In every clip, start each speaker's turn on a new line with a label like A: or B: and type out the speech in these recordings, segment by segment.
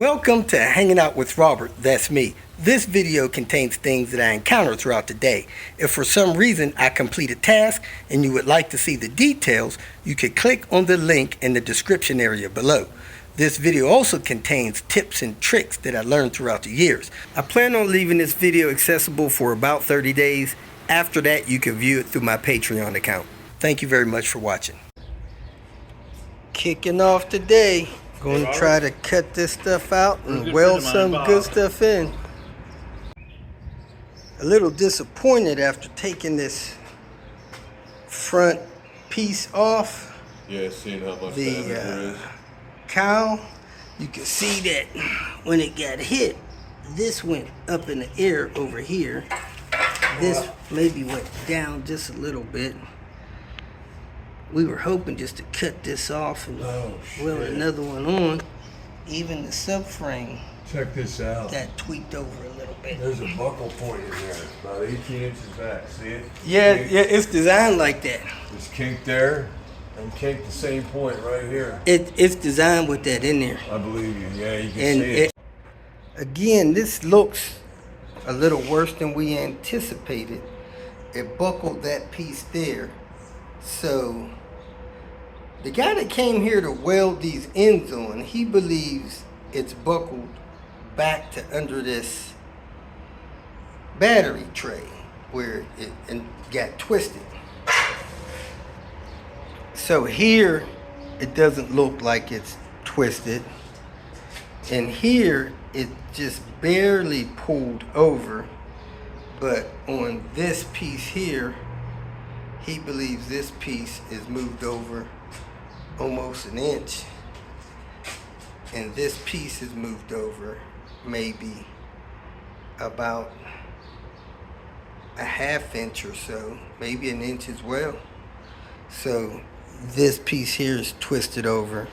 A: Welcome to Hanging Out with Robert, that's me. This video contains things that I encounter throughout the day. If for some reason I complete a task and you would like to see the details, you can click on the link in the description area below. This video also contains tips and tricks that I learned throughout the years. I plan on leaving this video accessible for about 30 days. After that, you can view it through my Patreon account. Thank you very much for watching. Kicking off today. Going to try to cut this stuff out and weld some good stuff in. A little disappointed after taking this front piece off.
B: Yeah, seeing how much
A: the cowl. You can see that when it got hit, this went up in the air over here. This maybe went down just a little bit. We were hoping just to cut this off and weld another one on. Even the subframe.
B: Check this out.
A: Got tweaked over a little bit.
B: There's a buckle point in there, about 18 inches back. See it?
A: Yeah, it's designed like that.
B: It's kinked there and kinked the same point right here.
A: It's designed with that in there.
B: I believe you. Yeah, you can see it.
A: Again, this looks a little worse than we anticipated. It buckled that piece there. So the guy that came here to weld these ends on, he believes it's buckled back to under this battery tray where it got twisted. So here it doesn't look like it's twisted, and here it just barely pulled over, but on this piece here, he believes this piece is moved over almost an inch, and this piece is moved over maybe about a ½ inch or so, maybe an inch as well. So this piece here is twisted over,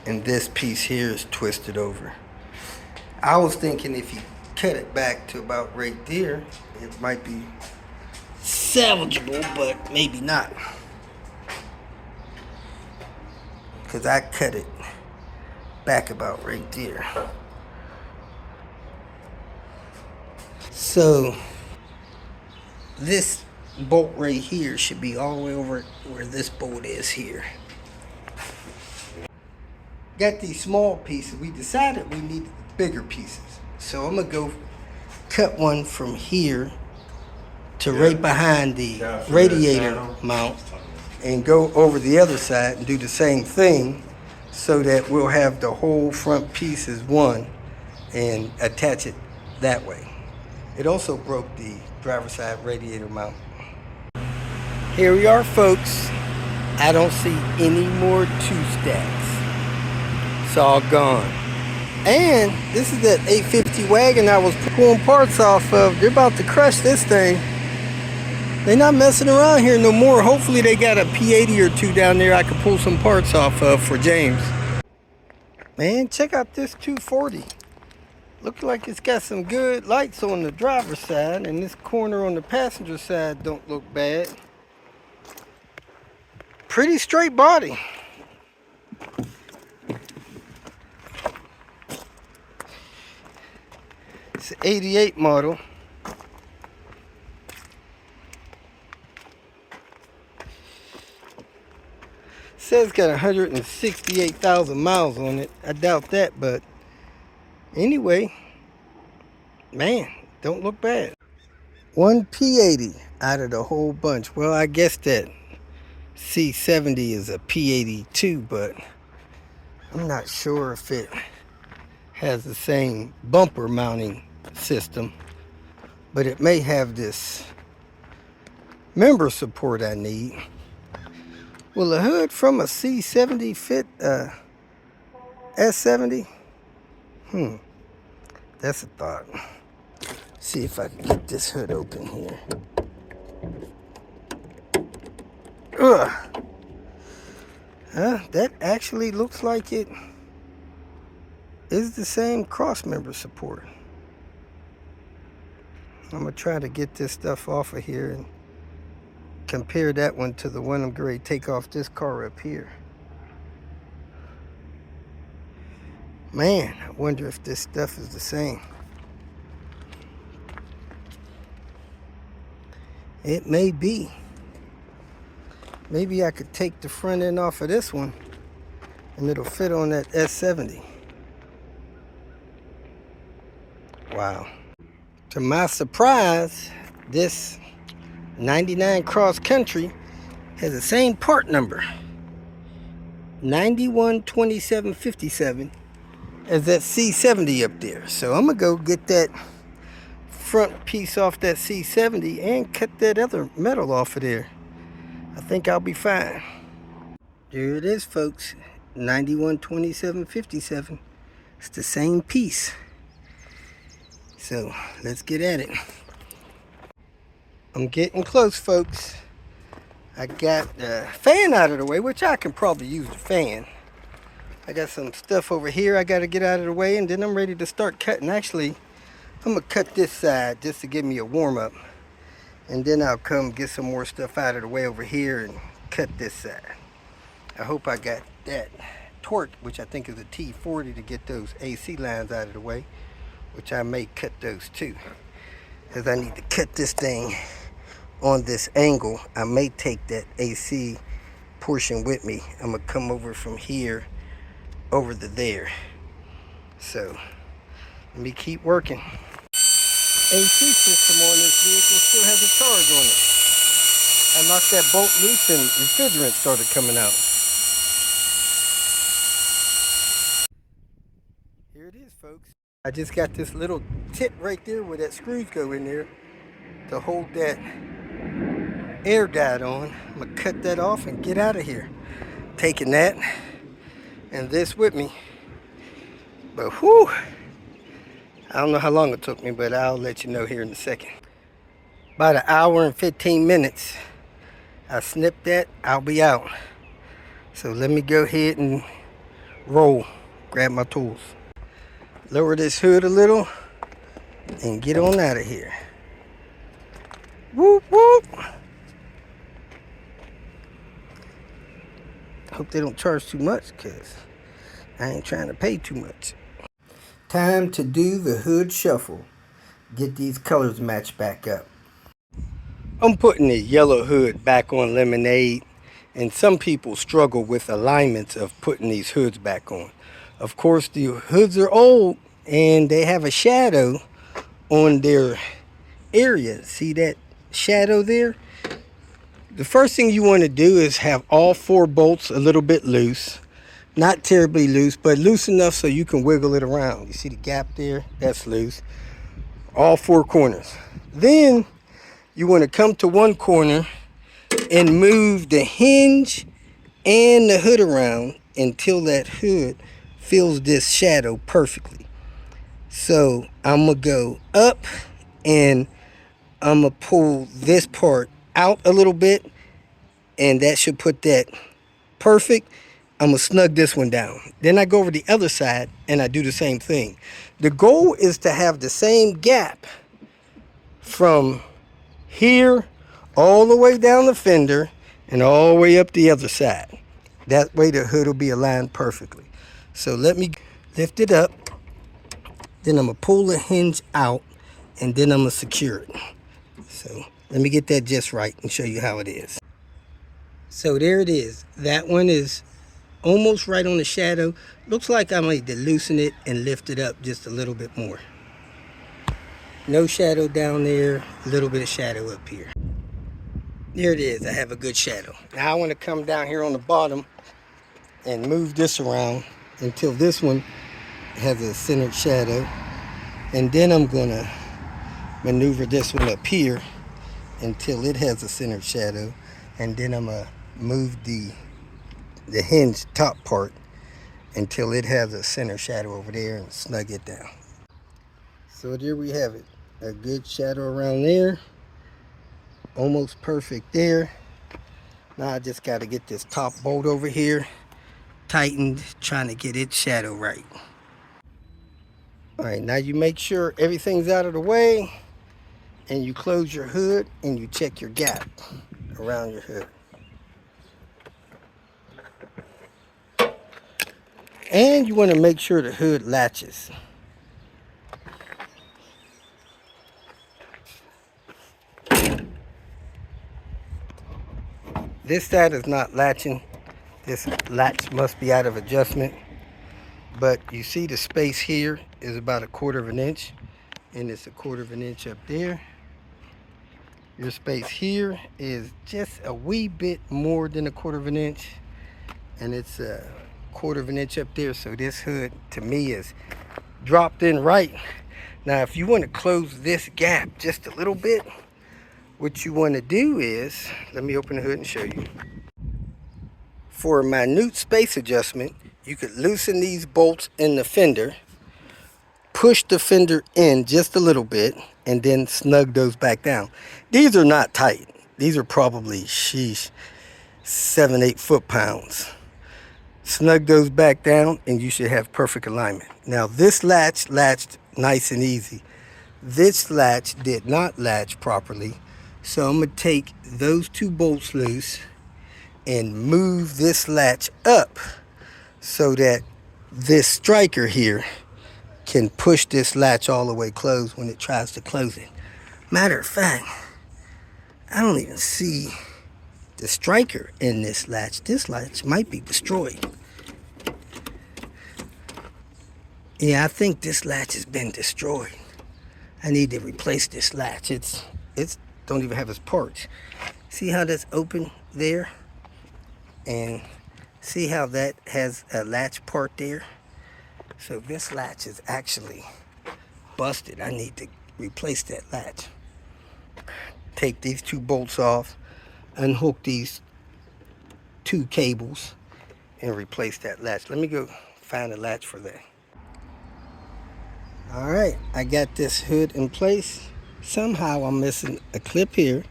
A: and this piece here is twisted over. I was thinking if you cut it back to about right there, it might be salvageable, but maybe not, because I cut it back about right there. So this bolt right here should be all the way over where this bolt is here. Got these small pieces. We decided we needed bigger pieces, so I'm gonna go cut one from here to right behind the radiator mount and go over the other side and do the same thing, so that we'll have the whole front piece as one and attach it that way. It also broke the driver's side radiator mount. Here we are, folks. I don't see any more two stacks. It's all gone. And this is that 850 wagon I was pulling parts off of. They're about to crush this thing. They're not messing around here no more. Hopefully they got a P80 or two down there I can pull some parts off of for James. Man, check out this 240. Looks like it's got some good lights on the driver's side, and this corner on the passenger side don't look bad. Pretty straight body. It's an 88 model. Says it's got 168,000 miles on it. I doubt that, but anyway, man, don't look bad. One P80 out of the whole bunch. Well, I guess that C70 is a P80 too, but I'm not sure if it has the same bumper mounting system, but it may have this member support I need. Will a hood from a C70 fit S70? That's a thought. See if I can get this hood open here. That actually looks like it is the same cross member support. I'm gonna try to get this stuff off of here and compare that one to the one I'm going to take off this car up here. Man, I wonder if this stuff is the same. It may be. Maybe I could take the front end off of this one and it'll fit on that S70. Wow. To my surprise, this 99 Cross Country has the same part number, 912757, as that C70 up there. So I'm gonna go get that front piece off that C70 and cut that other metal off of there. I think I'll be fine. There it is, folks. 912757. It's the same piece. So let's get at it. I'm getting close, folks. I got the fan out of the way, which I can probably use the fan. I got some stuff over here I got to get out of the way, and then I'm ready to start cutting. Actually, I'm going to cut this side just to give me a warm-up. And then I'll come get some more stuff out of the way over here and cut this side. I hope I got that torque, which I think is a T40, to get those AC lines out of the way, which I may cut those too, because I need to cut this thing on this angle. I may take that AC portion with me. I'm gonna come over from here over to there. So let me keep working. AC system on this vehicle still has a charge on it. I knocked that bolt loose and refrigerant started coming out. Here it is, folks. I just got this little tip right there where that screws go in there to hold that air guide on. I'm gonna cut that off and get out of here. Taking that and this with me. But whew, I don't know how long it took me, but I'll let you know here in a second. About an hour and 15 minutes. I snipped that, I'll be out. So let me go ahead and roll, grab my tools. Lower this hood a little and get on out of here. Whoop, whoop. Hope they don't charge too much, because I ain't trying to pay too much. Time to do the hood shuffle. Get these colors matched back up. I'm putting the yellow hood back on Lemonade, and some people struggle with alignments of putting these hoods back on. Of course, the hoods are old and they have a shadow on their area. See that shadow there? The first thing you want to do is have all 4 bolts a little bit loose. Not terribly loose, but loose enough so you can wiggle it around. You see the gap there? That's loose. All 4 corners. Then you want to come to one corner and move the hinge and the hood around until that hood fills this shadow perfectly. So I'm going to go up and I'm going to pull this part out a little bit, and that should put that perfect. I'm going to snug this one down. Then I go over the other side and I do the same thing. The goal is to have the same gap from here all the way down the fender and all the way up the other side. That way the hood will be aligned perfectly. So let me lift it up. Then I'm going to pull the hinge out, and then I'm going to secure it. So let me get that just right and show you how it is. So there it is. That one is almost right on the shadow. Looks like I might loosen it and lift it up just a little bit more. No shadow down there, a little bit of shadow up here. There it is. I have a good shadow. Now I want to come down here on the bottom and move this around until this one has a centered shadow. And then I'm going to maneuver this one up here until it has a centered shadow. And then I'm going to move the hinge top part until it has a center shadow over there and snug it down. So there we have it. A good shadow around there. Almost perfect there. Now I just got to get this top bolt over here tightened, trying to get its shadow right. All right, now you make sure everything's out of the way, and you close your hood and you check your gap around your hood. And you want to make sure the hood latches. This side is not latching. This latch must be out of adjustment. But you see the space here is about 1/4 of an inch. And it's 1/4 of an inch up there. Your space here is just a wee bit more than 1/4 of an inch. And it's 1/4 of an inch up there. So this hood, to me, is dropped in right. Now, if you want to close this gap just a little bit, what you want to do is, let me open the hood and show you. For a minute space adjustment, you could loosen these bolts in the fender, push the fender in just a little bit, and then snug those back down. These are not tight. These are probably, 7-8 foot-pounds. Snug those back down and you should have perfect alignment. Now this latch latched nice and easy. This latch did not latch properly. So I'm going to take those 2 bolts loose and move this latch up so that this striker here can push this latch all the way closed when it tries to close it. Matter of fact, I don't even see the striker in this latch. This latch might be destroyed. Yeah, I think this latch has been destroyed. I need to replace this latch. It's don't even have its parts. See how that's open there? And see how that has a latch part there? So this latch is actually busted. I need to replace that latch. Take these 2 bolts off, unhook these 2 cables, and replace that latch. Let me go find a latch for that. All right, I got this hood in place. Somehow I'm missing a clip here,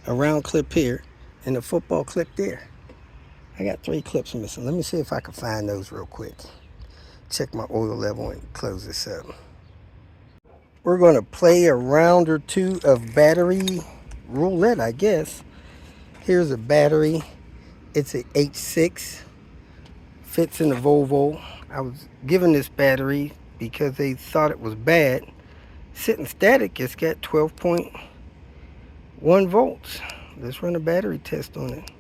A: a round clip here, and a football clip there. I got 3 clips missing. Let me see if I can find those real quick. Check my oil level and close this up. We're going to play a round or 2 of battery roulette, I guess. Here's a battery. It's an H6. Fits in the Volvo. I was given this battery because they thought it was bad. Sitting static, it's got 12.1 volts. Let's run a battery test on it.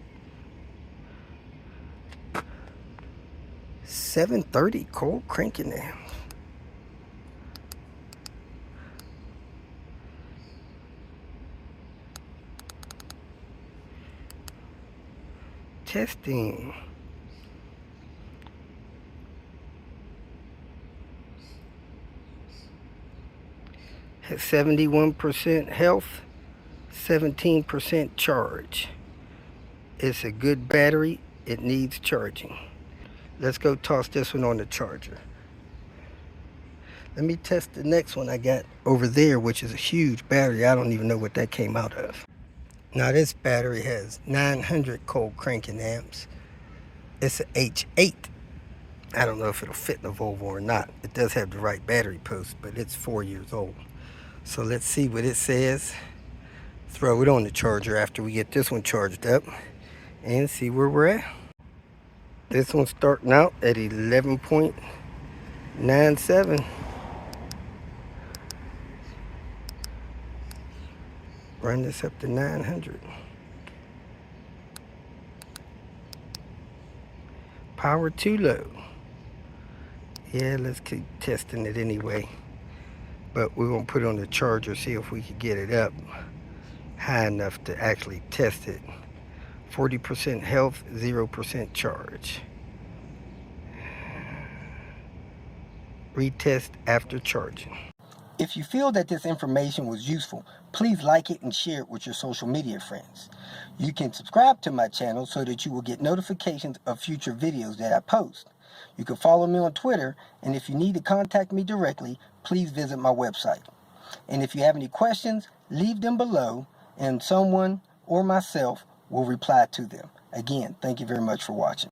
A: 730 cold cranking amps. Testing. Has 71% health, 17% charge. It's a good battery. It needs charging. Let's go toss this one on the charger. Let me test the next one I got over there, which is a huge battery. I don't even know what that came out of. Now this battery has 900 cold cranking amps. It's an H8. I don't know if it'll fit in the Volvo or not. It does have the right battery post, but it's 4 years old. So let's see what it says. Throw it on the charger after we get this one charged up and see where we're at. This one's starting out at 11.97. Run this up to 900. Power too low. Yeah, let's keep testing it anyway. But we're gonna put it on the charger, see if we can get it up high enough to actually test it. 40% health, 0% charge. Retest after charging. If you feel that this information was useful, please like it and share it with your social media friends. You can subscribe to my channel so that you will get notifications of future videos that I post. You can follow me on Twitter, and if you need to contact me directly, please visit my website. And if you have any questions, leave them below, and someone or myself will reply to them. Again, thank you very much for watching.